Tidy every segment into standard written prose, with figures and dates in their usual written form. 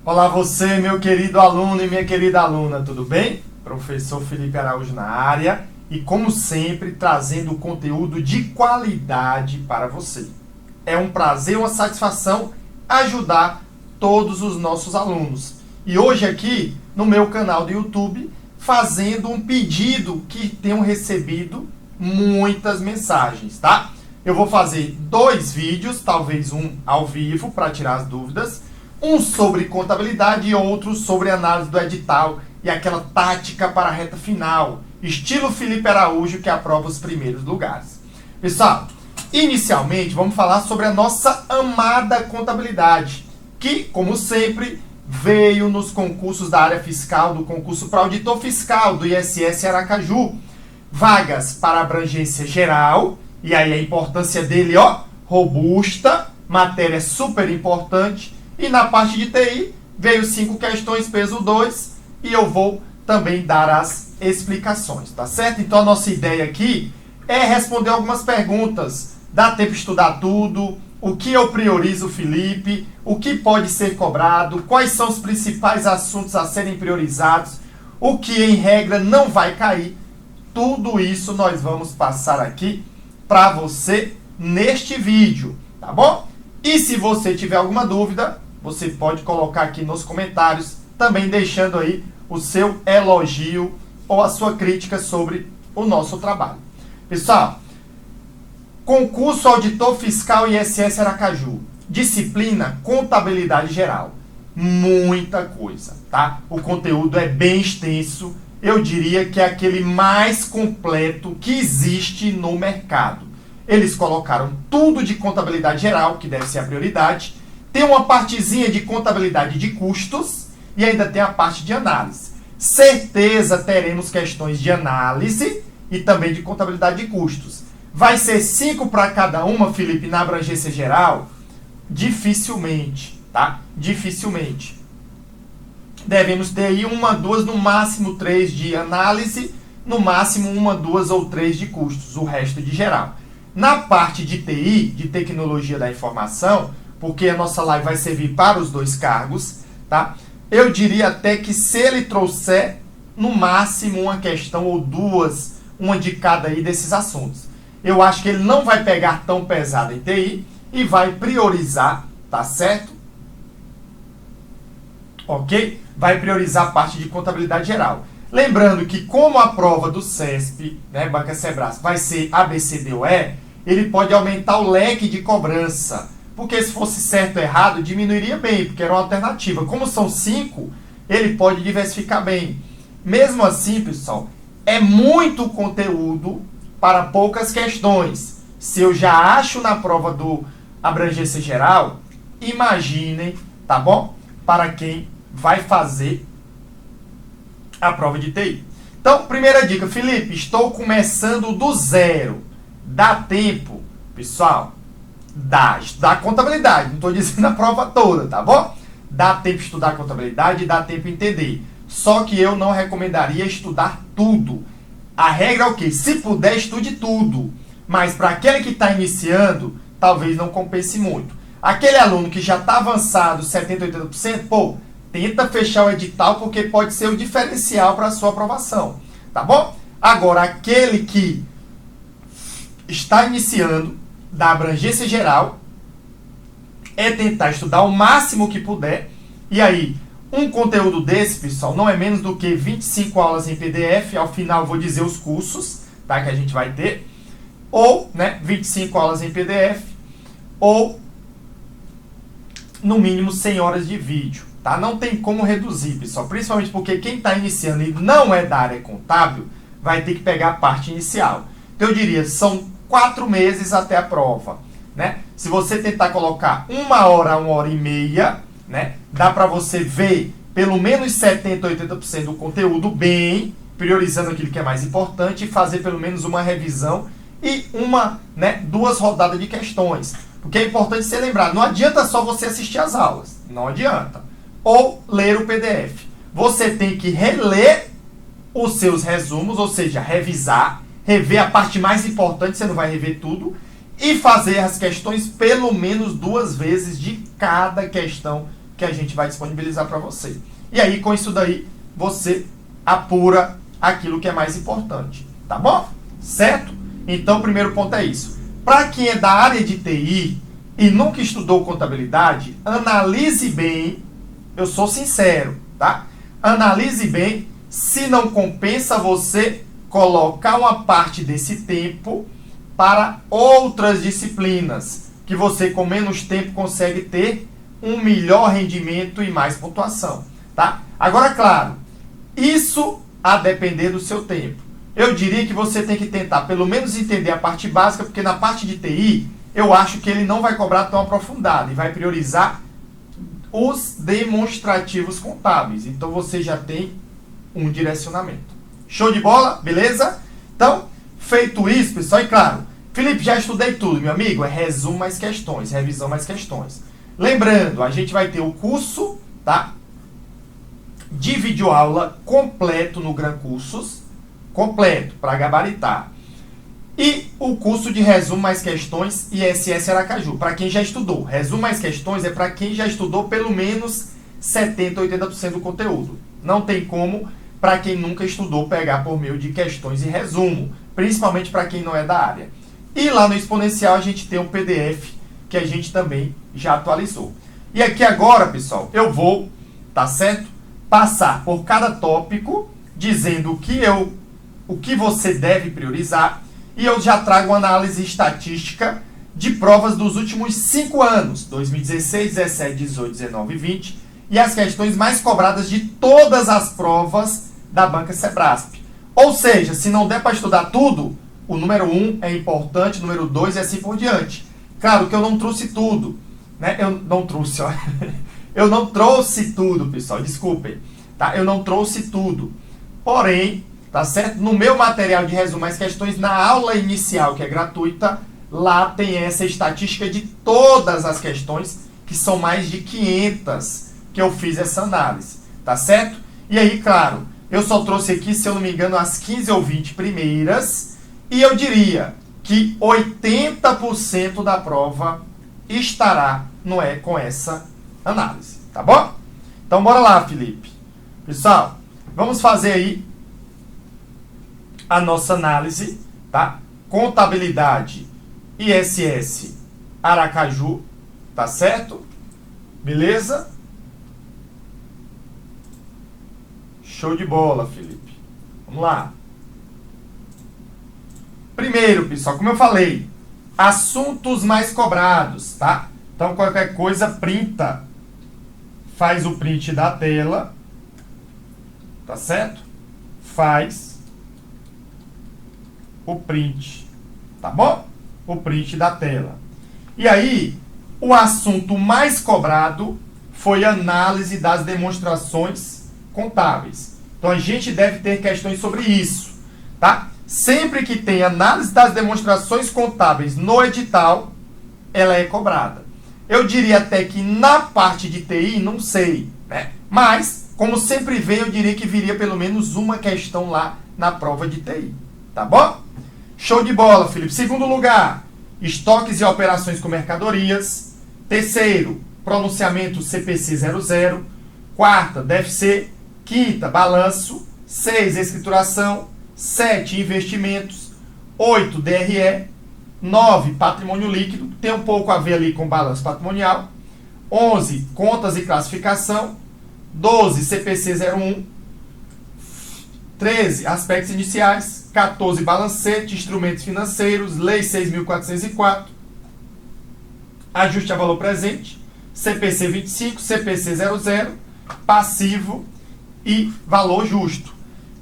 Olá você, meu querido aluno e minha querida aluna, tudo bem? Professor Felipe Araújo na área e, como sempre, trazendo conteúdo de qualidade para você. É um prazer, uma satisfação ajudar todos os nossos alunos. E hoje aqui, no meu canal do YouTube, fazendo um pedido que tenham recebido muitas mensagens, tá? Eu vou fazer 2 vídeos, talvez um ao vivo para tirar as dúvidas, um sobre contabilidade e outro sobre análise do edital e aquela tática para a reta final, estilo Felipe Araújo que aprova os primeiros lugares. Pessoal, inicialmente vamos falar sobre a nossa amada contabilidade, que, como sempre, veio nos concursos da área fiscal, do concurso para auditor fiscal do ISS Aracaju. Vagas para abrangência geral, e aí a importância dele, robusta, matéria super importante. E na parte de TI, veio 5 questões, peso 2, e eu vou também dar as explicações, tá certo? Então a nossa ideia aqui é responder algumas perguntas. Dá tempo de estudar tudo? O que eu priorizo, Felipe? O que pode ser cobrado? Quais são os principais assuntos a serem priorizados? O que, em regra, não vai cair? Tudo isso nós vamos passar aqui para você neste vídeo, tá bom? E se você tiver alguma dúvida, você pode colocar aqui nos comentários, também deixando aí o seu elogio ou a sua crítica sobre o nosso trabalho. Pessoal, concurso Auditor Fiscal ISS Aracaju, disciplina Contabilidade Geral. Muita coisa, tá? O conteúdo é bem extenso, eu diria que é aquele mais completo que existe no mercado. Eles colocaram tudo de contabilidade geral, que deve ser a prioridade, tem uma partezinha de contabilidade de custos e ainda tem a parte de análise. Certeza teremos questões de análise e também de contabilidade de custos. Vai ser 5 para cada uma, Felipe, na abrangência geral? Dificilmente, tá? Dificilmente. Devemos ter aí 1, 2, no máximo 3 de análise, no máximo 1, 2 ou 3 de custos, o resto de geral. Na parte de TI, de tecnologia da informação, porque a nossa live vai servir para os 2 cargos, tá? Eu diria até que se ele trouxer, no máximo, uma questão ou 2, uma de cada aí desses assuntos. Eu acho que ele não vai pegar tão pesado em TI e vai priorizar, tá certo? Ok? Vai priorizar a parte de contabilidade geral. Lembrando que como a prova do CESP, né, Banca Sebrae, vai ser ABCDE, ele pode aumentar o leque de cobrança. Porque se fosse certo ou errado, diminuiria bem, porque era uma alternativa. Como são 5, ele pode diversificar bem. Mesmo assim, pessoal, é muito conteúdo para poucas questões. Se eu já acho na prova do abrangência geral, imaginem, tá bom? Para quem vai fazer a prova de TI. Então, primeira dica, Felipe, estou começando do zero. Dá tempo? Pessoal, dá. Estudar contabilidade, não estou dizendo a prova toda, tá bom? Dá tempo de estudar contabilidade, dá tempo de entender. Só que eu não recomendaria estudar tudo. A regra é o quê? Se puder, estude tudo. Mas para aquele que está iniciando, talvez não compense muito. Aquele aluno que já está avançado, 70%, 80%, tenta fechar o edital porque pode ser o diferencial para a sua aprovação. Tá bom? Agora, aquele que está iniciando, da abrangência geral, é tentar estudar o máximo que puder. E aí, um conteúdo desse, pessoal, não é menos do que 25 aulas em PDF. Ao final, eu vou dizer os cursos, tá, que a gente vai ter. Ou, 25 aulas em PDF. Ou, no mínimo, 100 horas de vídeo. Tá? Não tem como reduzir, pessoal. Principalmente porque quem está iniciando e não é da área contábil, vai ter que pegar a parte inicial. Então, eu diria, são 4 meses até a prova, né? Se você tentar colocar 1 hora, 1 hora e meia, né? Dá para você ver pelo menos 70%, 80% do conteúdo bem, priorizando aquilo que é mais importante e fazer pelo menos uma revisão e 2 rodadas de questões. Porque é importante você lembrar, não adianta só você assistir às aulas, não adianta. Ou ler o PDF. Você tem que reler os seus resumos, ou seja, revisar, rever a parte mais importante, você não vai rever tudo, e fazer as questões pelo menos 2 vezes de cada questão que a gente vai disponibilizar para você. E aí, com isso daí, você apura aquilo que é mais importante. Tá bom? Certo? Então, o primeiro ponto é isso. Para quem é da área de TI e nunca estudou contabilidade, analise bem, eu sou sincero, tá? Analise bem se não compensa você colocar uma parte desse tempo para outras disciplinas, que você com menos tempo consegue ter um melhor rendimento e mais pontuação, tá? Agora, claro, isso a depender do seu tempo. Eu diria que você tem que tentar pelo menos entender a parte básica, porque na parte de TI, eu acho que ele não vai cobrar tão aprofundado e vai priorizar os demonstrativos contábeis. Então, você já tem um direcionamento. Show de bola? Beleza? Então, feito isso, pessoal, e claro, Felipe, já estudei tudo, meu amigo, é resumo mais questões, revisão mais questões. Lembrando, a gente vai ter o curso, tá? De videoaula completo no Gran Cursos, completo, para gabaritar. E o curso de resumo mais questões ISS Aracaju, para quem já estudou. Resumo mais questões é para quem já estudou pelo menos 70%, 80% do conteúdo. Não tem como, para quem nunca estudou, pegar por meio de questões e resumo, principalmente para quem não é da área. E lá no Exponencial a gente tem um PDF que a gente também já atualizou. E aqui agora, pessoal, eu vou, tá certo? Passar por cada tópico, dizendo o que você deve priorizar, e eu já trago uma análise estatística de provas dos últimos 5 anos, 2016, 17, 18, 19 e 20, e as questões mais cobradas de todas as provas da Banca Sebrasp. Ou seja, se não der para estudar tudo, o número 1 é importante, o número 2 e assim por diante. Claro que eu não trouxe tudo, né? Eu não trouxe tudo, pessoal, desculpem, tá? Eu não trouxe tudo. Porém, tá certo? No meu material de resumo mais questões, na aula inicial, que é gratuita, lá tem essa estatística de todas as questões, que são mais de 500 que eu fiz essa análise, tá certo? E aí, claro, eu só trouxe aqui, se eu não me engano, as 15 ou 20 primeiras, e eu diria que 80% da prova estará com essa análise, tá bom? Então, bora lá, Felipe. Pessoal, vamos fazer aí a nossa análise, tá? Contabilidade ISS Aracaju, tá certo? Beleza? Show de bola, Felipe. Vamos lá. Primeiro, pessoal, como eu falei, assuntos mais cobrados, tá? Então, qualquer coisa, printa. Faz o print da tela, tá certo? Faz o print, tá bom? O print da tela. E aí, o assunto mais cobrado foi a análise das demonstrações contábeis. Então, a gente deve ter questões sobre isso, tá? Sempre que tem análise das demonstrações contábeis no edital, ela é cobrada. Eu diria até que na parte de TI, não sei, né? Mas, como sempre vem, eu diria que viria pelo menos uma questão lá na prova de TI, tá bom? Show de bola, Felipe. Segundo lugar, estoques e operações com mercadorias. Terceiro, pronunciamento CPC 00. Quarta, DFC. Quinta, balanço. 6, escrituração. 7, investimentos. 8, DRE. 9, patrimônio líquido. Tem um pouco a ver ali com balanço patrimonial. 11, contas e classificação. 12, CPC 01. 13, aspectos iniciais. 14, balancete, instrumentos financeiros, Lei 6.404, ajuste a valor presente, CPC 25, CPC 00, passivo e valor justo.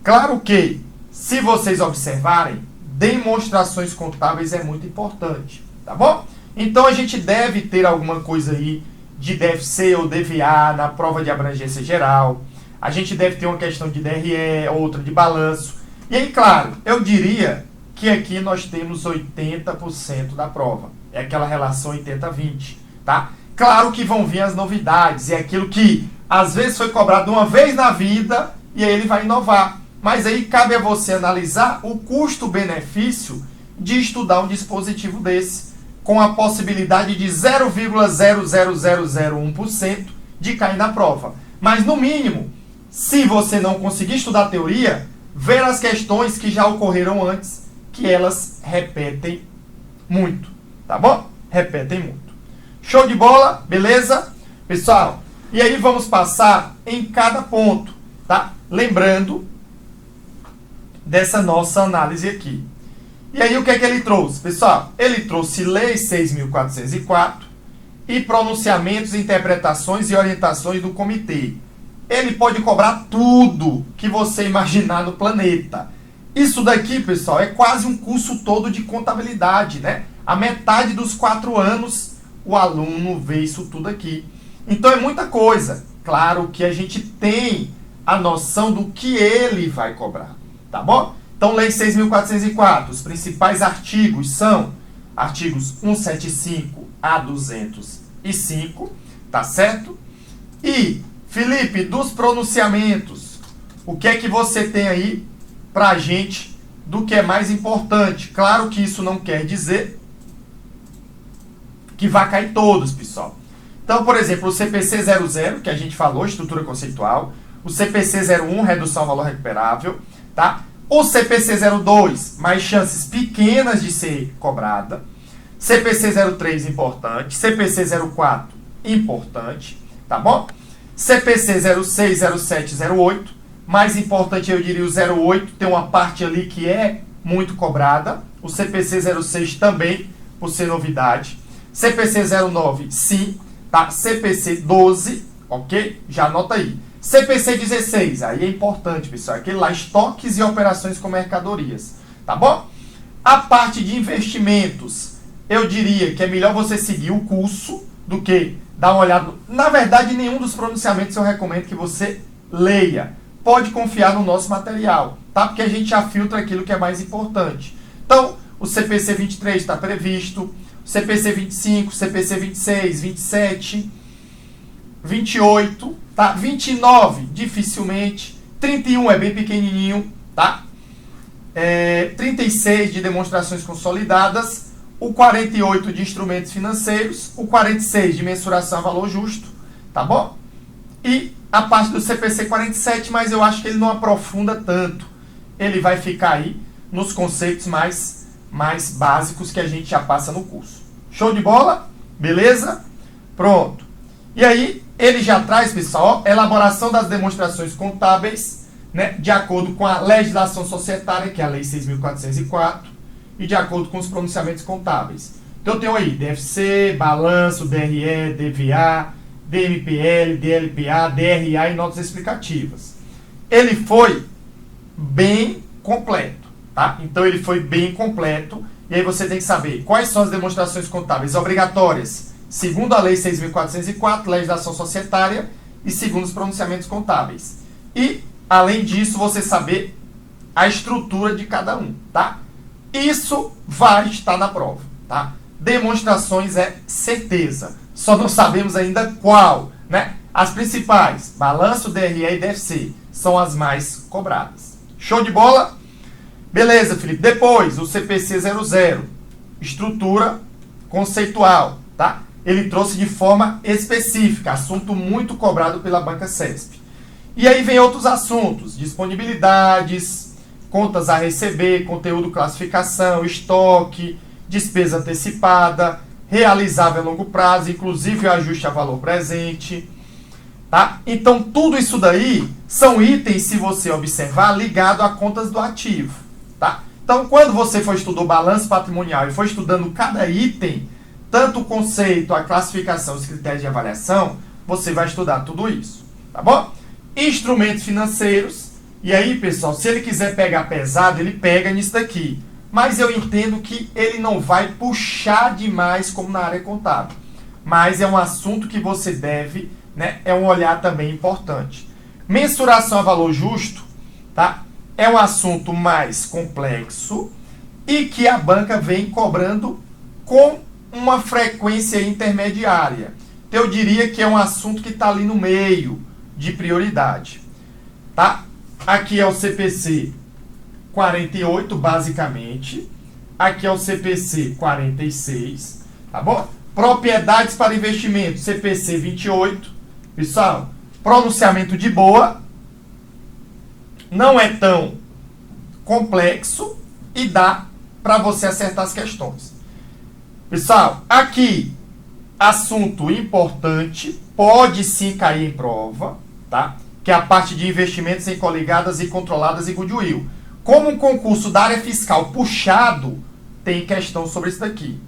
Claro que, se vocês observarem, demonstrações contábeis é muito importante, tá bom? Então, a gente deve ter alguma coisa aí de DFC ou DVA na prova de abrangência geral. A gente deve ter uma questão de DRE, outra de balanço. E aí, claro, eu diria que aqui nós temos 80% da prova. É aquela relação 80-20, tá? Claro que vão vir as novidades, é aquilo que às vezes foi cobrado uma vez na vida e aí ele vai inovar. Mas aí cabe a você analisar o custo-benefício de estudar um dispositivo desse, com a possibilidade de 0,00001% de cair na prova. Mas, no mínimo, se você não conseguir estudar a teoria, ver as questões que já ocorreram antes, que elas repetem muito, tá bom? Repetem muito. Show de bola? Beleza? Pessoal, e aí vamos passar em cada ponto, tá? Lembrando dessa nossa análise aqui. E aí o que é que ele trouxe? Pessoal, ele trouxe Lei 6.404 e pronunciamentos, interpretações e orientações do comitê. Ele pode cobrar tudo que você imaginar no planeta. Isso daqui, pessoal, é quase um curso todo de contabilidade, né? A metade dos 4 anos o aluno vê isso tudo aqui. Então é muita coisa. Claro que a gente tem a noção do que ele vai cobrar, tá bom? Então, Lei 6.404, os principais artigos são artigos 175 a 205, tá certo? E, Felipe, dos pronunciamentos, o que é que você tem aí pra gente do que é mais importante? Claro que isso não quer dizer que vai cair todos, pessoal. Então, por exemplo, o CPC 00, que a gente falou, estrutura conceitual, o CPC 01, redução ao valor recuperável, tá? O CPC 02, mais chances pequenas de ser cobrada. CPC 03, importante. CPC 04, importante, tá bom? CPC 06, 07, 08, mais importante eu diria o 08, tem uma parte ali que é muito cobrada. O CPC 06 também, por ser novidade. CPC 09, sim, tá? CPC 12, ok? Já anota aí. CPC 16, aí é importante, pessoal, aquele lá, estoques e operações com mercadorias, tá bom? A parte de investimentos, eu diria que é melhor você seguir o curso do que dar uma olhada. Na verdade, nenhum dos pronunciamentos eu recomendo que você leia. Pode confiar no nosso material, tá? Porque a gente já filtra aquilo que é mais importante. Então, o CPC 23 está previsto, o CPC 25, CPC 26, 27, 28, tá? 29, dificilmente. 31 é bem pequenininho, tá? 36 de demonstrações consolidadas. O 48 de instrumentos financeiros. O 46 de mensuração a valor justo, tá bom? E a parte do CPC 47, mas eu acho que ele não aprofunda tanto. Ele vai ficar aí nos conceitos mais básicos que a gente já passa no curso. Show de bola? Beleza? Pronto. E aí, ele já traz, pessoal, elaboração das demonstrações contábeis, né, de acordo com a legislação societária, que é a Lei 6.404, e de acordo com os pronunciamentos contábeis. Então, eu tenho aí DFC, balanço, DRE, DVA, DMPL, DLPA, DRA e notas explicativas. Ele foi bem completo, tá? Então, ele foi bem completo, e aí você tem que saber quais são as demonstrações contábeis obrigatórias, segundo a Lei 6.404, legislação societária, e segundo os pronunciamentos contábeis. E, além disso, você saber a estrutura de cada um, tá? Isso vai estar na prova, tá? Demonstrações é certeza. Só não sabemos ainda qual, né? As principais, balanço, DRE e DFC, são as mais cobradas. Show de bola? Beleza, Felipe. Depois, o CPC 00, estrutura conceitual, tá? Ele trouxe de forma específica, assunto muito cobrado pela banca CESP. E aí vem outros assuntos, disponibilidades, contas a receber, conteúdo classificação, estoque, despesa antecipada, realizável a longo prazo, inclusive o ajuste a valor presente, tá? Então, tudo isso daí são itens, se você observar, ligado a contas do ativo, tá? Então, quando você for estudar o balanço patrimonial e for estudando cada item, tanto o conceito, a classificação, os critérios de avaliação, você vai estudar tudo isso, tá bom? Instrumentos financeiros, e aí, pessoal, se ele quiser pegar pesado, ele pega nisso daqui. Mas eu entendo que ele não vai puxar demais como na área contábil. Mas é um assunto que você deve, né? É um olhar também importante. Mensuração a valor justo, tá? É um assunto mais complexo e que a banca vem cobrando com uma frequência intermediária. Eu diria que é um assunto que está ali no meio de prioridade, tá? Aqui é o CPC 48, basicamente. Aqui é o CPC 46, tá bom? Propriedades para investimento, CPC 28, Pessoal, pronunciamento de boa, não é tão complexo e dá para você acertar as questões. Pessoal, aqui, assunto importante, pode sim cair em prova, tá? Que é a parte de investimentos em coligadas e controladas e goodwill. Como um concurso da área fiscal puxado, tem questão sobre isso daqui.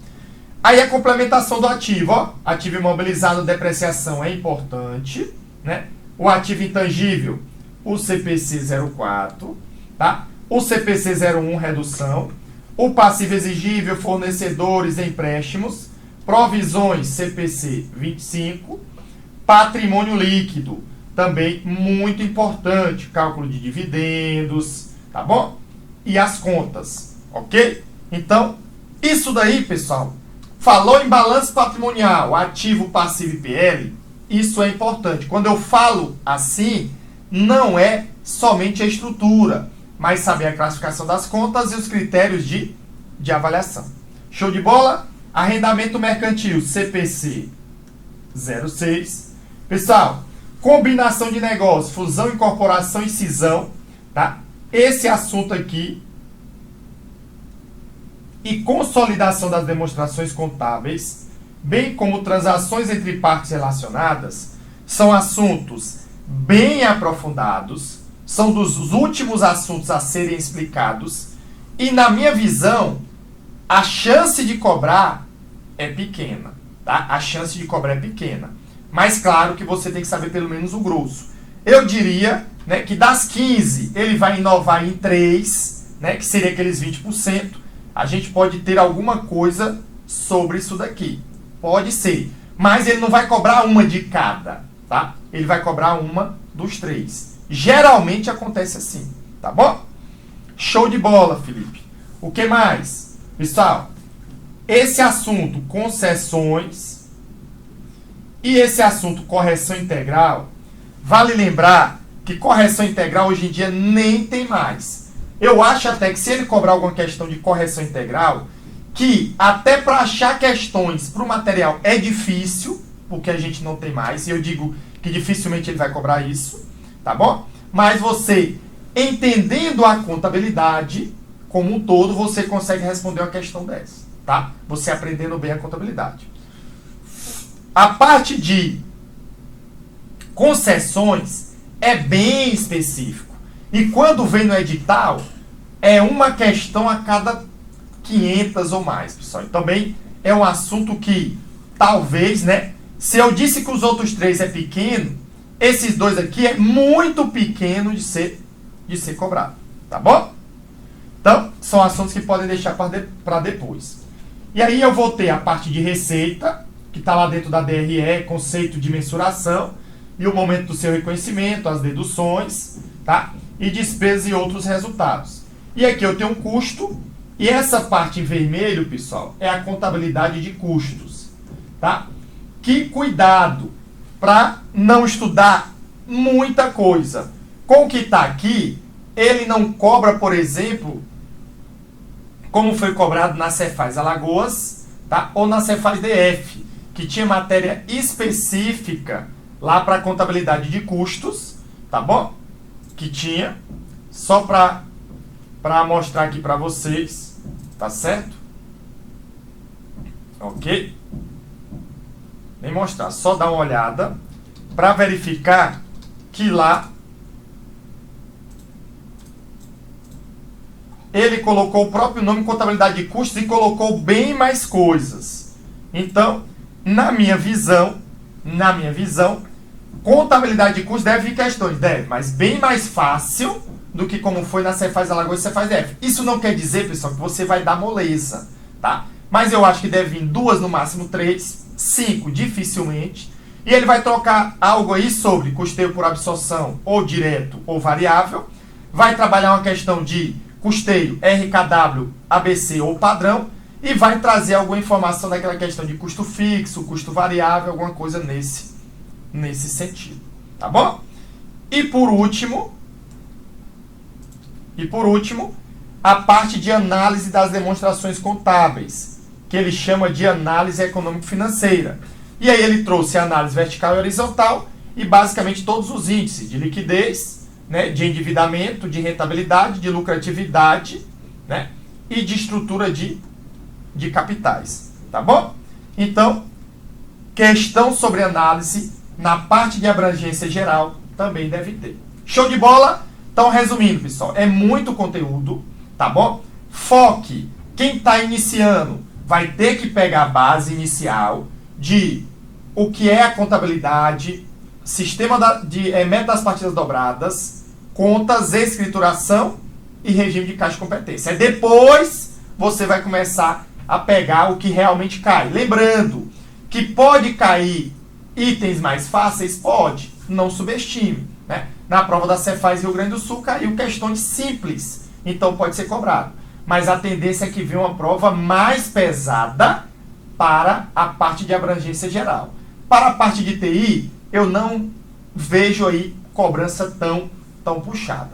Aí a complementação do ativo, ó. Ativo imobilizado, depreciação é importante, né? O ativo intangível, o CPC 04, tá? O CPC 01, redução. O passivo exigível, fornecedores e empréstimos. Provisões, CPC 25. Patrimônio líquido, também muito importante. Cálculo de dividendos, tá bom? E as contas, ok? Então, isso daí, pessoal, falou em balanço patrimonial, ativo, passivo e PL, isso é importante. Quando eu falo assim, não é somente a estrutura, mas saber a classificação das contas e os critérios de avaliação. Show de bola? Arrendamento mercantil, CPC 06. Pessoal, combinação de negócio, fusão, incorporação e cisão, tá? Esse assunto aqui e consolidação das demonstrações contábeis, bem como transações entre partes relacionadas, são assuntos bem aprofundados, são dos últimos assuntos a serem explicados e, na minha visão, a chance de cobrar é pequena, tá? A chance de cobrar é pequena. Mas claro que você tem que saber pelo menos o grosso. Eu diria, né, que das 15, ele vai inovar em 3, né, que seria aqueles 20%. A gente pode ter alguma coisa sobre isso daqui. Pode ser. Mas ele não vai cobrar uma de cada, tá? Ele vai cobrar uma dos 3. Geralmente acontece assim, tá bom? Show de bola, Felipe. O que mais? Pessoal, esse assunto concessões e esse assunto correção integral, vale lembrar que correção integral hoje em dia nem tem mais. Eu acho até que se ele cobrar alguma questão de correção integral, que até para achar questões para o material é difícil, porque a gente não tem mais, e eu digo que dificilmente ele vai cobrar isso, tá bom? Mas você, entendendo a contabilidade como um todo, você consegue responder uma questão dessa, tá? Você aprendendo bem a contabilidade. A parte de concessões é bem específico. E quando vem no edital, é uma questão a cada 500 ou mais, pessoal. Então, bem, é um assunto que, talvez, né? Se eu disse que os outros 3 é pequeno, esses 2 aqui é muito pequeno de ser cobrado, tá bom? Então, são assuntos que podem deixar para depois. E aí eu vou ter a parte de receita, que está lá dentro da DRE, conceito de mensuração, e o momento do seu reconhecimento, as deduções, tá? E despesas e outros resultados. E aqui eu tenho um custo, e essa parte em vermelho, pessoal, é a contabilidade de custos, tá? Que cuidado para não estudar muita coisa. Com o que está aqui, ele não cobra, por exemplo, como foi cobrado na Cefaz Alagoas, tá? Ou na Cefaz DF, que tinha matéria específica lá para contabilidade de custos, tá bom? Que tinha, só para mostrar aqui para vocês, tá certo? Ok? Nem mostrar, só dar uma olhada para verificar que lá ele colocou o próprio nome contabilidade de custos e colocou bem mais coisas. Então, na minha visão, contabilidade de custos deve vir questões, mas bem mais fácil do que como foi na Cefaz Alagoas e Cefaz DF. Isso não quer dizer, pessoal, que você vai dar moleza, tá? Mas eu acho que deve vir 2, no máximo 3, 5, dificilmente. E ele vai trocar algo aí sobre custeio por absorção, ou direto ou variável. Vai trabalhar uma questão de custeio RKW, ABC ou padrão. E vai trazer alguma informação daquela questão de custo fixo, custo variável, alguma coisa nesse sentido. Tá bom? E por último, a parte de análise das demonstrações contábeis, que ele chama de análise econômico-financeira. E aí ele trouxe a análise vertical e horizontal e basicamente todos os índices de liquidez, né, de endividamento, de rentabilidade, de lucratividade, né, e de estrutura de capitais, tá bom? Então, questão sobre análise na parte de abrangência geral também deve ter. Show de bola? Então, resumindo, pessoal, é muito conteúdo, tá bom? Foque. Quem está iniciando vai ter que pegar a base inicial de o que é a contabilidade, sistema de método das partidas dobradas, contas, escrituração e regime de caixa de competência. Depois você vai começar a pegar o que realmente cai. Lembrando que pode cair itens mais fáceis? Pode. Não subestime, né? Na prova da Cefaz Rio Grande do Sul caiu questões simples, então pode ser cobrado. Mas a tendência é que venha uma prova mais pesada para a parte de abrangência geral. Para a parte de TI, eu não vejo aí cobrança tão puxada.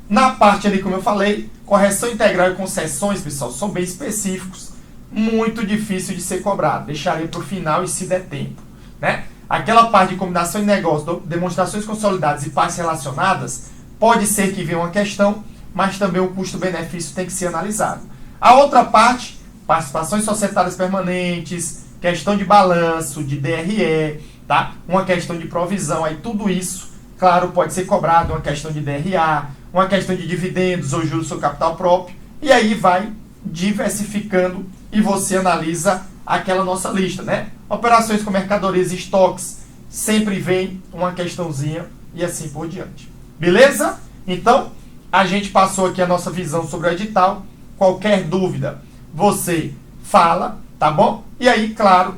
Na parte ali, como eu falei, correção integral e concessões, pessoal, são bem específicos, muito difícil de ser cobrado. Deixarei para o final e se der tempo, né? Aquela parte de combinação de negócio, demonstrações consolidadas e partes relacionadas, pode ser que venha uma questão, mas também o custo-benefício tem que ser analisado. A outra parte, participações societárias permanentes, questão de balanço, de DRE, tá? Uma questão de provisão, aí tudo isso, claro, pode ser cobrado, uma questão de DRA, uma questão de dividendos ou juros sobre capital próprio, e aí vai diversificando e você analisa aquela nossa lista, né? Operações com mercadorias e estoques, sempre vem uma questãozinha e assim por diante. Beleza? Então, a gente passou aqui a nossa visão sobre o edital. Qualquer dúvida, você fala, tá bom? E aí, claro,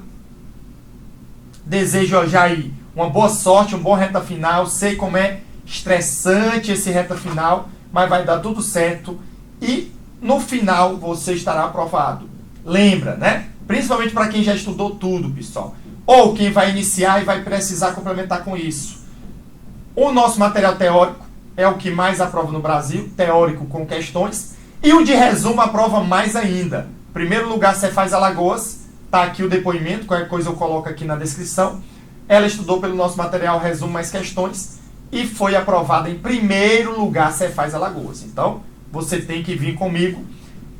desejo já aí uma boa sorte, um bom reta final. Sei como é estressante esse reta final, mas vai dar tudo certo. E no final você estará aprovado. Lembra, né? Principalmente para quem já estudou tudo, pessoal. Ou quem vai iniciar e vai precisar complementar com isso. O nosso material teórico é o que mais aprova no Brasil, teórico com questões. E o de resumo aprova mais ainda. Primeiro lugar, Cefaz Alagoas. Tá aqui o depoimento, qualquer coisa eu coloco aqui na descrição. Ela estudou pelo nosso material Resumo Mais Questões e foi aprovada em primeiro lugar Cefaz Alagoas. Então, você tem que vir comigo.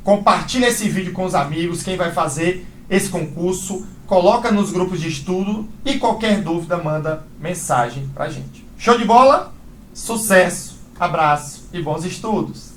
Compartilha esse vídeo com os amigos, quem vai fazer esse concurso, coloca nos grupos de estudo e qualquer dúvida manda mensagem pra gente. Show de bola? Sucesso, abraço e bons estudos!